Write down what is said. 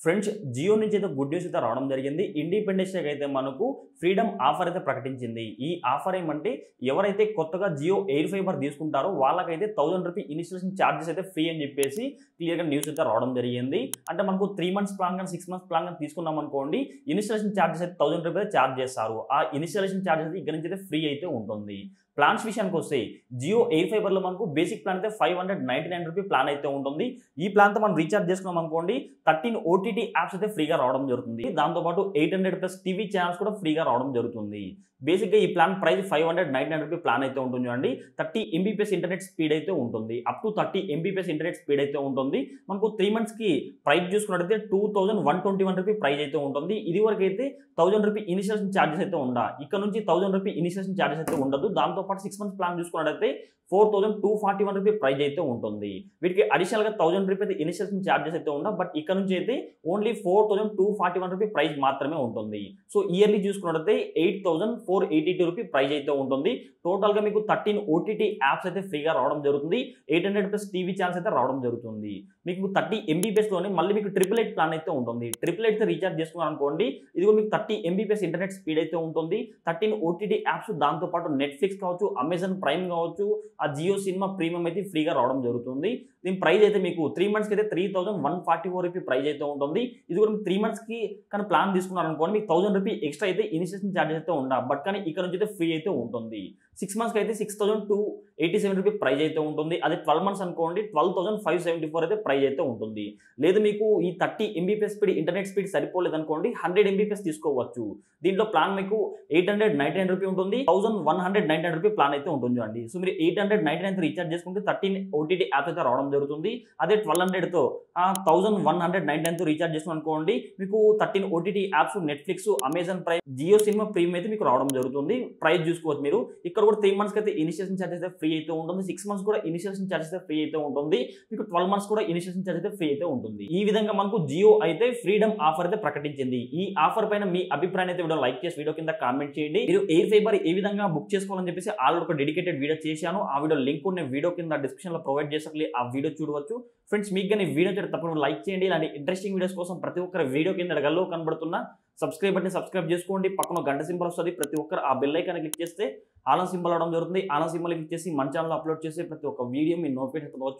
Friends Jio నుంచి అయితే good news అయితే రావడం జరిగింది. ఇండిపెండెన్స్ డేకి అయితే మనకు ఫ్రీడమ్ ఆఫర్ అయితే ప్రకటించింది. ఈ ఆఫర్ ఏమంటే ఎవరైతే కొత్తగా జియో ఎయిర్ ఫైబర్ తీసుకుంటారో వాళ్ళకైతే ₹1000 ఇనిషియేషన్ ఛార్జెస్ అయితే ఫ్రీ అని చెప్పేసి క్లియర్‌గా న్యూస్ అయితే రావడం జరిగింది. అంటే మనకు 3 మంత్స్ ప్లాన్ గాని 6 మంత్స్ ప్లాన్ గాని తీసుకున్నాం అనుకోండి, ఇనిషియేషన్ ఛార్జెస్ అయితే ₹1000 అయితే ఛార్జ్ చేస్తారు. ఆ ఇనిషియేషన్ ఛార్జెస్ అయితే ఇక్కడ నుంచి అయితే ఫ్రీ అయితే ఉంటుంది. ప్లాన్స్ విషయానికి వస్తే జియో ఎయిర్ ఫైబర్లో మనకు బేసిక్ ప్లాన్ అయితే ₹599 ప్లాన్ అయితే ఉంటుంది. ఈ ప్లాన్తో మనం రీఛార్జ్ చేసుకున్నాం అనుకోండి 13 ఓటీటీ యాప్స్ అయితే ఫ్రీగా రావడం జరుగుతుంది. దాంతోపాటు 800+ టీవీ ఛానల్స్ కూడా ఫ్రీగా రావడం జరుగుతుంది. బేసిక్గా ఈ ప్లాన్ ప్రైస్ ₹599 ప్లాన్ అయితే ఉంటుంది చూడండి. 30 MBPS ఇంటర్నెట్ స్పీడ్ అయితే ఉంటుంది. Up to 30 MBPS internet speed అయితే ఉంటుంది. మనకు 3 మంత్స్కి ప్రైస్ చూసుకున్నట్టయితే ₹2121 ప్రైస్ అయితే ఉంటుంది. ఇది వరకు అయితే ₹1000 ఇనిషియేషన్ ఛార్జెస్ అయితే ఇక్కడ నుంచి ₹1000 ఇనిషియేషన్ ఛార్జెస్ అయితే ఉండదు. దాంతోపాటు 6 మంత్స్ ప్లాన్ చూసుకున్నట్టయితే ₹4241 ప్రైస్ అయితే ఉంటుంది. వీటికి అడిషనల్గా ₹1000 అయితే ఇనిషియేషన్ ఛార్జెస్ అయితే బట్ ఇక్కడ నుంచి అయితే ఓన్లీ ₹4241 ప్రైస్ మాత్రమే ఉంటుంది. సో ఇయర్లీ చూసుకున్నట్టయితే ₹8482 ప్రైస్ అయితే ఉంటుంది. టోటల్గా మీకు 13 ఓటీటీ యాప్స్ అయితే ఫ్రీగా రావడం జరుగుతుంది. 800+ టీవీ ఛానల్స్ అయితే రావడం జరుగుతుంది. మీకు 30 MBPSలోనే మళ్ళీ మీకు 888 ప్లాన్ అయితే ఉంటుంది. 888 రీఛార్జ్ చేసుకున్నారు అనుకోండి, ఇది కూడా మీకు 30 MBPS ఇంటర్నెట్ స్పీడ్ అయితే ఉంటుంది. 13 ఓటీటీ యాప్స్ దాంతోపాటు నెట్ఫ్లిక్స్ కావచ్చు, అమెజాన్ ప్రైమ్ కావచ్చు, ఆ జియో సినిమా ప్రీమియం అయితే ఫ్రీగా రావడం జరుగుతుంది. దీని ప్రైస్ అయితే మీకు 3 మంత్స్కి అయితే ₹3144 ప్రైస్ అయితే ఉంటుంది. ఇది కూడా మీకు 3 మంత్స్కి కానీ ప్లాన్ తీసుకున్నారు అనుకోండి, మీకు ₹1000 ఎక్స్ట్రా అయితే ఇనిషియేషన్ ఛార్జెస్ అయితే బట్ కానీ ఇక్కడ నుంచి అయితే ఫ్రీ అయితే ఉంటుంది. 6 మంత్స్కి అయితే ₹6287 ప్రైస్ అయితే ఉంటుంది. అదే 12 మంత్స్ అనుకోండి $12,574 అయితే ప్రైస్ అయితే ఉంటుంది. లేదు మీకు ఈ 30 MBPS స్పీడ్ ఇంటర్నెట్ స్పీడ్ సరిపోలేదు అనుకోండి 100 MBPS తీసుకోవచ్చు. దీంట్లో ప్లాన్ మీకు ₹899 ఉంటుంది. ₹1199 ప్లాన్ అయితే ఉంటుంది చూడండి. సో మీరు 899 రీఛార్జ్ చేసుకుంటే 13 ఓటీటీ యాప్స్ అయితే రావడం జరుగుతుంది. అదే 1200తో 1199 రీఛార్జ్ చేసుకుని అనుకోండి, మీకు 13 OTT apps Netflix, Amazon Prime, Jio Cinema premium అయితే మీకు రావడం జరుగుతుంది. ప్రైస్ చూసుకోవచ్చు మీరు. ఇక్కడ కూడా 3 మంత్స్కి అయితే ఇనిషియేషన్ ఛార్జెస్ అయితే ఫ్రీ అయితే ఉంటుంది. 6 మంత్స్ కూడా ఇనిషియేషన్ ఛార్జెస్ అయితే ఫ్రీ అయితే ఉంటుంది. మీకు 12 మంత్స్ కూడా ఇనిషియేషన్ ఛార్జెస్ అయితే ఫ్రీ అయితే ఉంటుంది. ఈ విధంగా మనకు జియో అయితే ఫ్రీడమ్ ఆఫర్ అయితే ప్రకటించింది. ఈ ఆఫర్ పైన మీ అభిప్రాయం అయితే వీడియో లైక్ చేసి వీడియో కింద కామెంట్ చేయండి. మీరు ఎయిర్ ఫైబర్ ఏ విధంగా బుక్ చేసుకోవాలని చెప్పేసి ఆల్రెడీ ఒక డెడికేటెడ్ వీడియో చేశాను. ఆ వీడియో లింక్ ఉన్న వీడియో కింద డిస్క్రిప్షన్ లో ప్రొవైడ్ చేసి ఆ వీడియో చూడవచ్చు. ఫ్రెండ్స్ మీకు కానీ వీడియో చూడండి తప్పకుండా లైక్ చేయండి. ఇలాంటి ఇంట్రెస్టింగ్ వీడియోస్ కోసం ప్రతి ఒక్కరి వీడియో కింద గల్లో కనబడుతున్న సబ్స్క్రైబ్ బటన్ సబ్స్క్రైబ్ చేసుకోండి. పక్కన గంట సింబల్ వస్తుంది. ప్రతి ఒక్కరు ఆ బెల్ ఐకాన్ క్లిక్ చేస్తే ఆల్ సింబల్ అవడం జరుగుతుంది. ఆల్ సింబల్ క్లిక్ చేసి మన ఛానల్ అప్లోడ్ చేసి ప్రతి ఒక్క వీడియో మీ నోటిఫికేషన్ పొందవచ్చు.